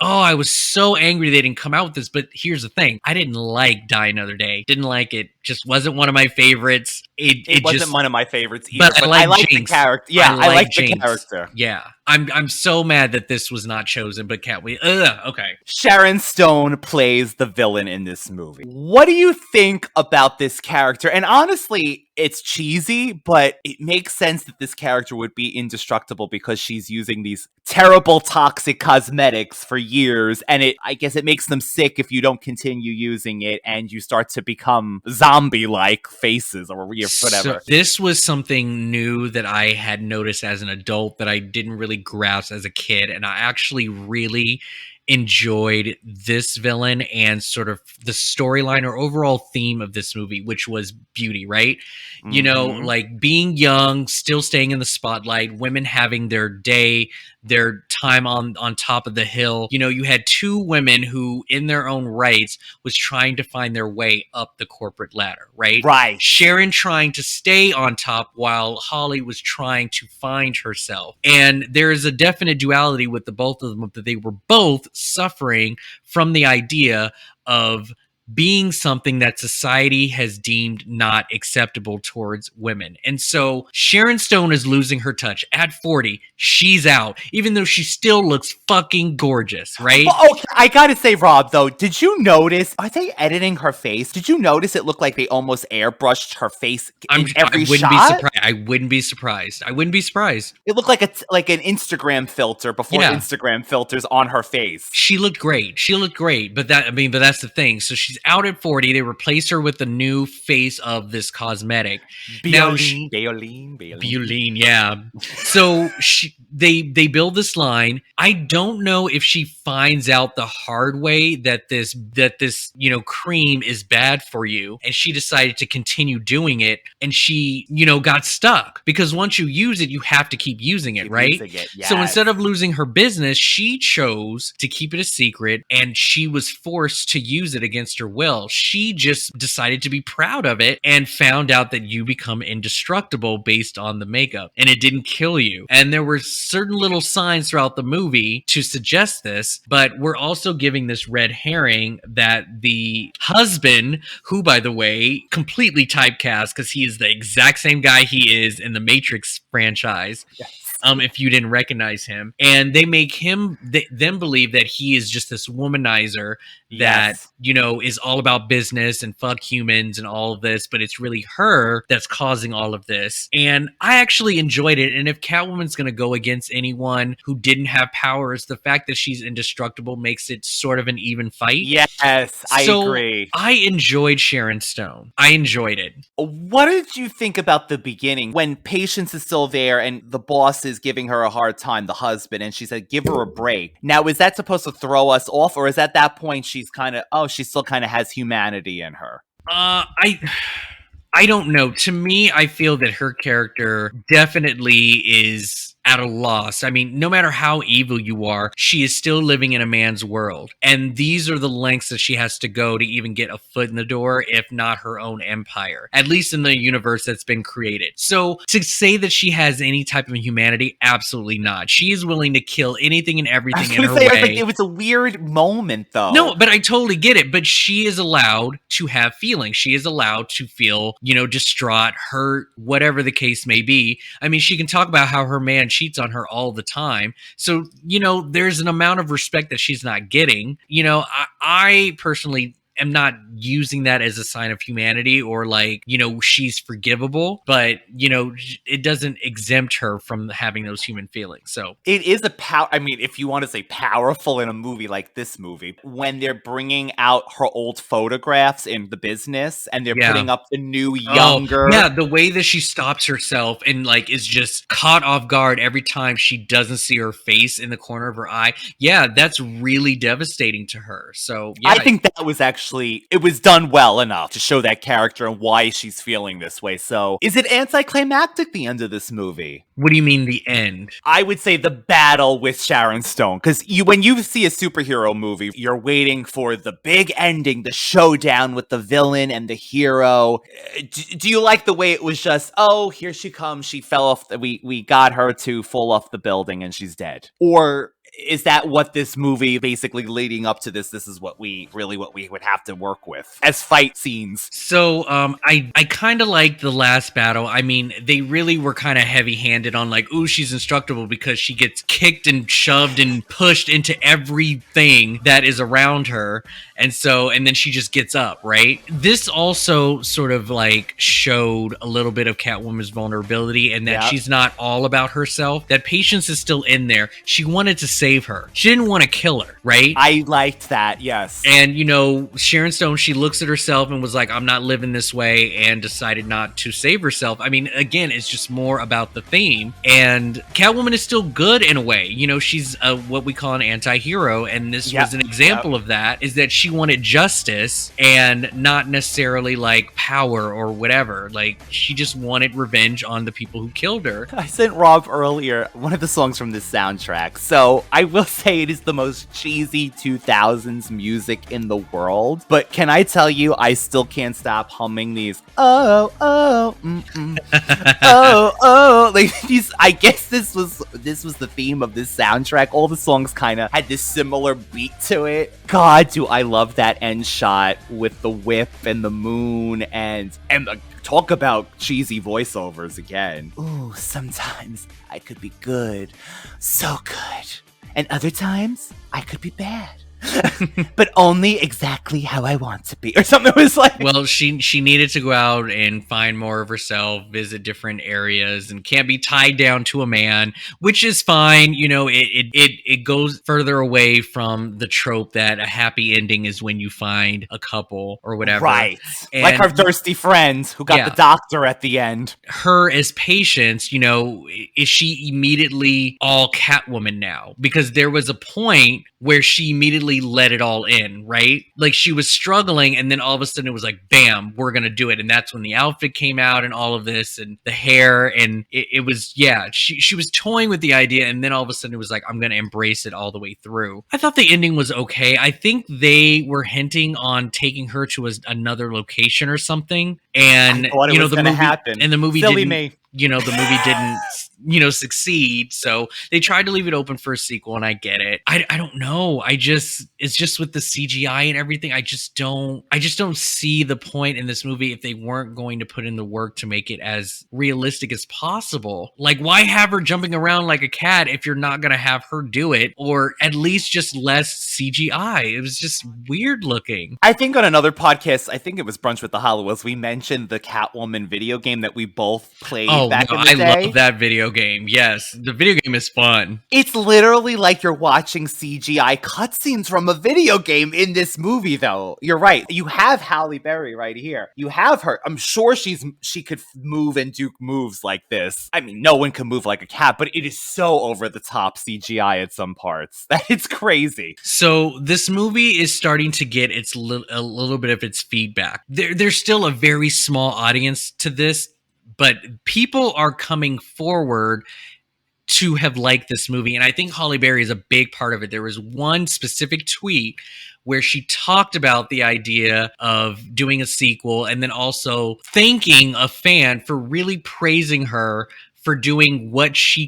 I was so angry they didn't come out with this. But here's the thing: I didn't like Die Another Day. Didn't like it. Just wasn't one of my favorites. It wasn't one of my favorites either. But I like the character. Yeah, I like the character. Yeah. I'm so mad that this was not chosen, but okay. Sharon Stone plays the villain in this movie. What do you think about this character? And honestly, it's cheesy, but it makes sense that this character would be indestructible because she's using these terrible toxic cosmetics for years, and I guess it makes them sick if you don't continue using it and you start to become zombie-like faces or whatever. So this was something new that I had noticed as an adult that I didn't really grasp as a kid, and I actually really enjoyed this villain and sort of the storyline or overall theme of this movie, which was beauty, right? Mm-hmm. Being young, still staying in the spotlight, women having their day, their time on top of the hill. You had two women who, in their own rights, was trying to find their way up the corporate ladder, right? Right. Sharon trying to stay on top while Holly was trying to find herself. And there is a definite duality with the both of them, that they were both suffering from the idea of being something that society has deemed not acceptable towards women. And so Sharon Stone is losing her touch. At 40, she's out, even though she still looks fucking gorgeous, right? Well, okay, I gotta say, Rob, though, did you notice, are they editing her face? Did you notice it looked like they almost airbrushed her face in every shot? I wouldn't be surprised. It looked like an Instagram filter before Instagram filters on her face. She looked great, but that's the thing. So she's out at 40. They replace her with the new face of this cosmetic. Bioline, yeah. So they build this line. I don't know if she finds out the hard way that this cream is bad for you, and she decided to continue doing it, and she got stuck, because once you use it, you have to keep using it, right? Yes. So instead of losing her business, she chose to keep it a secret, and she was forced to use it against her will. She just decided to be proud of it and found out that you become indestructible based on the makeup, and it didn't kill you. And there were certain little signs throughout the movie to suggest this, but we're also giving this red herring that the husband, who, by the way, completely typecast because he is the exact same guy he is in the Matrix franchise. Yes. If you didn't recognize him, and they make them believe that he is just this womanizer that is all about business and fuck humans and all of this, but it's really her that's causing all of this. And I actually enjoyed it. And if Catwoman's going to go against anyone who didn't have powers, the fact that she's indestructible makes it sort of an even fight. Yes, I agree. I enjoyed Sharon Stone. I enjoyed it. What did you think about the beginning when Patience is still there and the boss is giving her a hard time, the husband, and she said, give her a break? Now, is that supposed to throw us off, or is at that point she still kind of has humanity in her? I don't know. To me, I feel that her character definitely is at a loss. I mean, no matter how evil you are, she is still living in a man's world. And these are the lengths that she has to go to even get a foot in the door, if not her own empire, at least in the universe that's been created. So to say that she has any type of humanity, absolutely not. She is willing to kill anything and everything in her way. It was a weird moment, though. No, but I totally get it. But she is allowed to have feelings. She is allowed to feel, distraught, hurt, whatever the case may be. I mean, she can talk about how her man cheats on her all the time. So, there's an amount of respect that she's not getting. I personally am not using that as a sign of humanity or like, she's forgivable, but it doesn't exempt her from having those human feelings. So it is if you want to say powerful in a movie like this movie, when they're bringing out her old photographs in the business and they're putting up the new younger. Yeah, the way that she stops herself and like is just caught off guard every time she doesn't see her face in the corner of her eye. Yeah, that's really devastating to her. So yeah, I think that was actually, it was done well enough to show that character and why she's feeling this way. So is it anticlimactic, the end of this movie? What do you mean the end? I would say the battle with Sharon Stone. Because when you see a superhero movie, you're waiting for the big ending, the showdown with the villain and the hero. Do you like the way it was just, oh, here she comes, she fell off, we got her to fall off the building and she's dead? Or is that what this movie, basically leading up to this is what we would have to work with as fight scenes? So I kind of like the last battle. I mean, they really were kind of heavy-handed on like, ooh, she's indestructible because she gets kicked and shoved and pushed into everything that is around her. And then she just gets up, right? This also sort of like showed a little bit of Catwoman's vulnerability and that she's not all about herself, that Patience is still in there. She wanted to save her. She didn't want to kill her, right? I liked that, yes. And, Sharon Stone, she looks at herself and was like, I'm not living this way, and decided not to save herself. I mean, again, it's just more about the theme. And Catwoman is still good in a way. She's what we call an anti-hero, and this was an example of that, is that she wanted justice and not necessarily like power or whatever. Like, she just wanted revenge on the people who killed her. I sent Rob earlier one of the songs from this soundtrack. So I will say it is the most cheesy 2000s music in the world. But can I tell you, I still can't stop humming these. Oh, oh, oh. Like these. I guess this was the theme of this soundtrack. All the songs kind of had this similar beat to it. God, do I love that end shot with the whip and the moon and talk about cheesy voiceovers again. Ooh, sometimes I could be good, so good. And other times, I could be bad. But only exactly how I want to be. Or something. It was like... Well, she needed to go out and find more of herself, visit different areas, and can't be tied down to a man, which is fine. It goes further away from the trope that a happy ending is when you find a couple or whatever. Right. And like her thirsty friend who got the doctor at the end. Her as Patience, is she immediately all Catwoman now? Because there was a point where she immediately let it all in, right? Like she was struggling and then all of a sudden it was like, bam, we're going to do it. And that's when the outfit came out and all of this and the hair. And it was, she was toying with the idea. And then all of a sudden it was like, I'm going to embrace it all the way through. I thought the ending was okay. I think they were hinting on taking her to another location or something. And, I thought it was going to happen. And the movie Silly didn't, me. the movie didn't, succeed. So they tried to leave it open for a sequel and I get it. I don't know. It's just with the CGI and everything. I just don't see the point in this movie if they weren't going to put in the work to make it as realistic as possible. Like, why have her jumping around like a cat if you're not going to have her do it, or at least just less CGI? It was just weird looking. I think on another podcast, I think it was Brunch with the Hollywoos, we mentioned the Catwoman video game that we both played back in the day. I love that video game. Yes, the video game is fun. It's literally like you're watching CGI cutscenes from a video game in this movie, though. You're right. You have Halle Berry right here. You have her. I'm sure she could move and do moves like this. I mean, no one can move like a cat, but it is so over the top CGI at some parts that it's crazy. So this movie is starting to get a little bit of its feedback. There's still a very small audience to this, but people are coming forward to have liked this movie. And I think Halle Berry is a big part of it. There was one specific tweet where she talked about the idea of doing a sequel and then also thanking a fan for really praising her for doing what she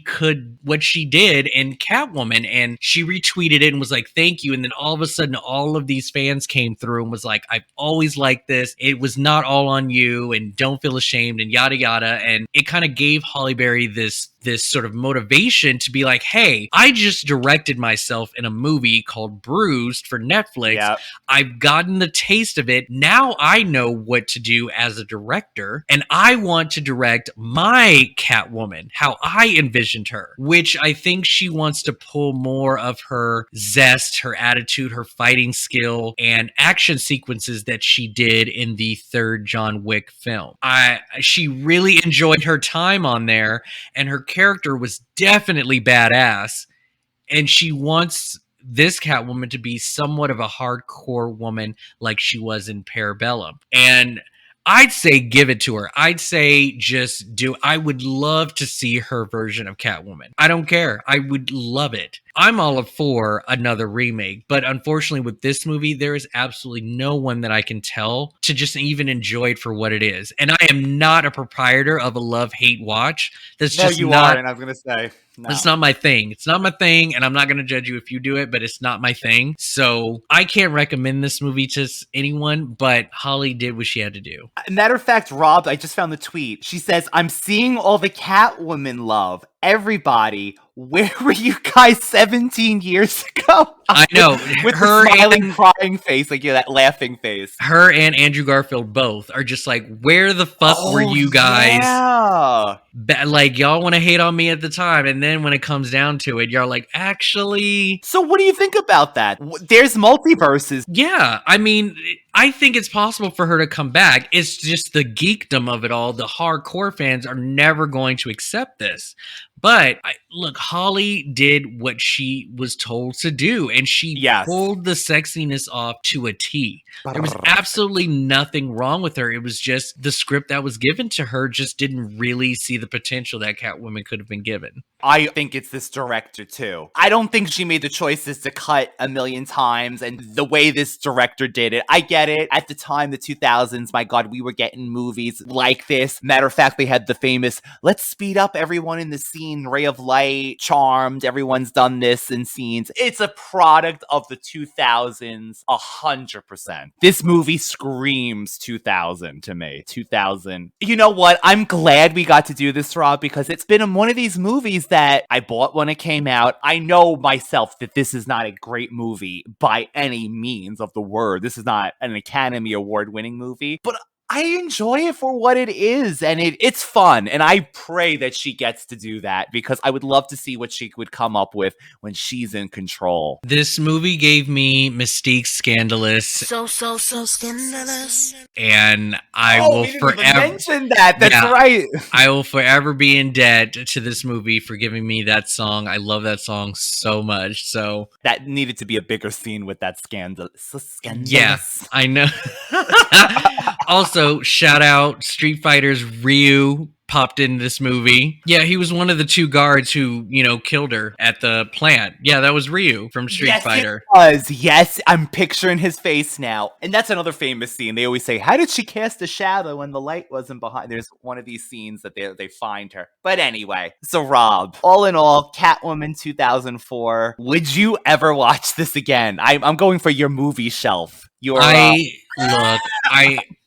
did in Catwoman. And she retweeted it and was like, thank you. And then all of a sudden, all of these fans came through and was like, I've always liked this. It was not all on you and don't feel ashamed and yada, yada. And it kind of gave Halle Berry this this sort of motivation to be like, hey, I just directed myself in a movie called Bruised for Netflix. Yep. I've gotten the taste of it. Now I know what to do as a director, and I want to direct my Catwoman, how I envisioned her, which I think she wants to pull more of her zest, her attitude, her fighting skill, and action sequences that she did in the third John Wick film. She really enjoyed her time on there, and her character was definitely badass, and she wants this Catwoman to be somewhat of a hardcore woman like she was in Parabellum. And I'd say give it to her. I'd say just do. I would love to see her version of Catwoman. I don't care. I would love it. I'm all for another remake, but unfortunately with this movie, there is absolutely no one that I can tell to just even enjoy it for what it is. And I am not a proprietor of a love-hate watch. That's just not. And I was gonna say. No. It's not my thing. It's not my thing, and I'm not going to judge you if you do it, but it's not my thing. So I can't recommend this movie to anyone, but Holly did what she had to do. Matter of fact, Rob, I just found the tweet. She says, I'm seeing all the Catwoman love. Everybody, where were you guys 17 years ago? I know. With her the smiling, and, crying face, like that laughing face. Her and Andrew Garfield both are just like, where the fuck were you guys? Yeah. Like, y'all want to hate on me at the time, and then when it comes down to it, y'all like, actually... So what do you think about that? There's multiverses. Yeah, I mean, I think it's possible for her to come back. It's just the geekdom of it all. The hardcore fans are never going to accept this. But look, Holly did what she was told to do, and she pulled the sexiness off to a T. There was absolutely nothing wrong with her. It was just the script that was given to her just didn't really see the potential that Catwoman could have been given. I think it's this director, too. I don't think she made the choices to cut a million times, and the way this director did it, I get it. At the time, the 2000s, my God, we were getting movies like this. Matter of fact, they had the famous, let's speed up everyone in the scene, Ray of Light, Charmed, everyone's done this in scenes. It's a product of the 2000s, 100%. This movie screams 2000 to me. 2000. You know what? I'm glad we got to do this, Rob, because it's been one of these movies that I bought when it came out. I know myself that this is not a great movie by any means of the word. This is not an Academy Award winning movie, but I enjoy it for what it is, and it's fun, and I pray that she gets to do that, because I would love to see what she would come up with when she's in control. This movie gave me Mystique Scandalous. So scandalous. And I will forever mention that. That's right. I will forever be in debt to this movie for giving me that song. I love that song so much. So that needed to be a bigger scene with that scandalous. Yeah, I know. Also, shout out Street Fighter's Ryu popped in this movie. Yeah, he was one of the two guards who, killed her at the plant. Yeah, that was Ryu from Street Fighter. It was. Yes, I'm picturing his face now. And that's another famous scene. They always say, how did she cast a shadow when the light wasn't behind? There's one of these scenes that they find her. But anyway, so Rob, all in all, Catwoman 2004. Would you ever watch this again? I'm going for your movie shelf.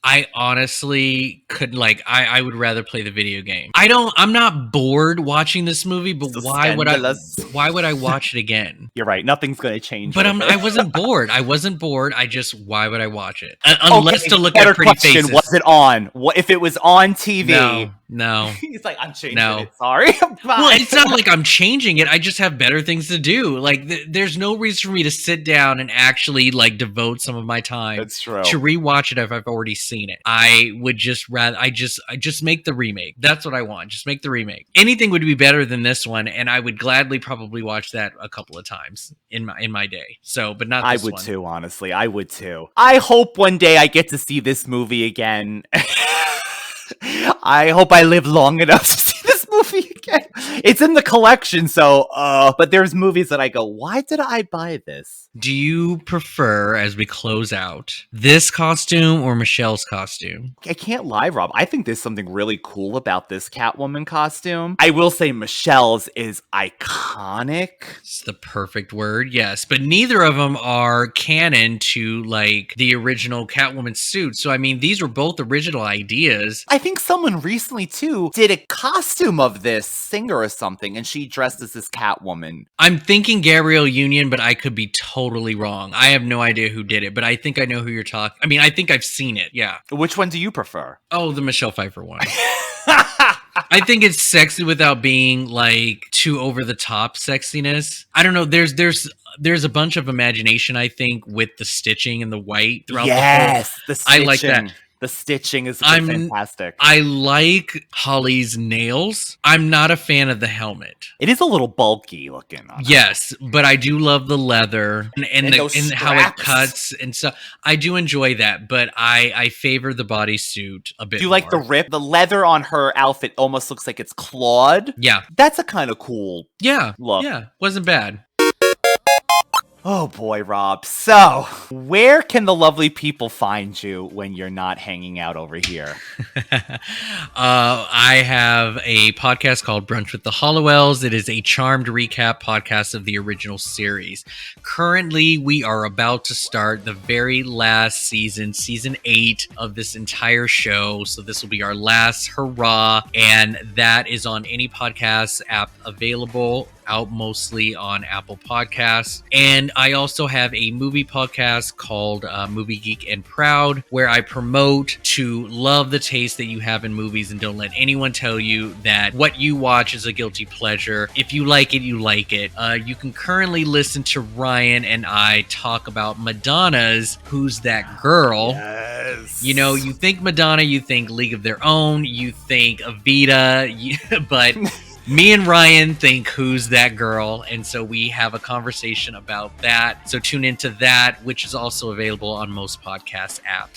I honestly could I would rather play the video game. I'm not bored watching this movie, but why would I watch it again? You're right. Nothing's going to change. But I wasn't bored. I just, why would I watch it? Unless to look at pretty faces. Was it on? What if it was on TV? No. He's like, I'm changing it. Sorry. Well, it's not like I'm changing it. I just have better things to do. There's no reason for me to sit down and actually devote some of my time That's true. to rewatch it if I've already seen it. I would just rather I just make the remake. That's what I want. Just make the remake. Anything would be better than this one, and I would gladly probably watch that a couple of times in my day. So, but not this one. I would too, honestly. I would too. I hope one day I get to see this movie again. I hope I live long enough to see this movie again. It's in the collection, so, but there's movies that I go, why did I buy this? Do you prefer, as we close out, this costume or Michelle's costume? I can't lie, Rob. I think there's something really cool about this Catwoman costume. I will say Michelle's is iconic. It's the perfect word, yes. But neither of them are canon to, the original Catwoman suit. So, I mean, these were both original ideas. I think someone recently, too, did a costume of this singer or something, and she dressed as this Catwoman. I'm thinking Gabrielle Union, but I could be totally wrong. I have no idea who did it, but I think I know who you're talking. I mean, I think I've seen it. Yeah. Which one do you prefer? Oh, the Michelle Pfeiffer one. I think it's sexy without being like too over the top sexiness. I don't know. There's a bunch of imagination, I think, with the stitching and the white throughout the stitching. I like that. The stitching is fantastic. I like Holly's nails. I'm not a fan of the helmet. It is a little bulky looking. Yes, but I do love the leather and how it cuts and stuff. I do enjoy that, but I favor the bodysuit a bit. Do you like the rip? The leather on her outfit almost looks like it's clawed. Yeah. That's a kind of cool look. Yeah, wasn't bad. Oh boy, Rob. So, where can the lovely people find you when you're not hanging out over here? I have a podcast called Brunch with the Hollowells. It is a charmed recap podcast of the original series. Currently, we are about to start the very last season 8 of this entire show. So this will be our last hurrah, and that is on any podcast app available. Out mostly on Apple Podcasts. And I also have a movie podcast called Movie Geek and Proud, where I promote to love the taste that you have in movies and don't let anyone tell you that what you watch is a guilty pleasure. If you like it, you like it. You can currently listen to Ryan and I talk about Madonna's Who's That Girl? Yes. You know, you think Madonna, you think League of Their Own, you think Evita, but... Me and Ryan think Who's That Girl? And so we have a conversation about that. So tune into that, which is also available on most podcast apps.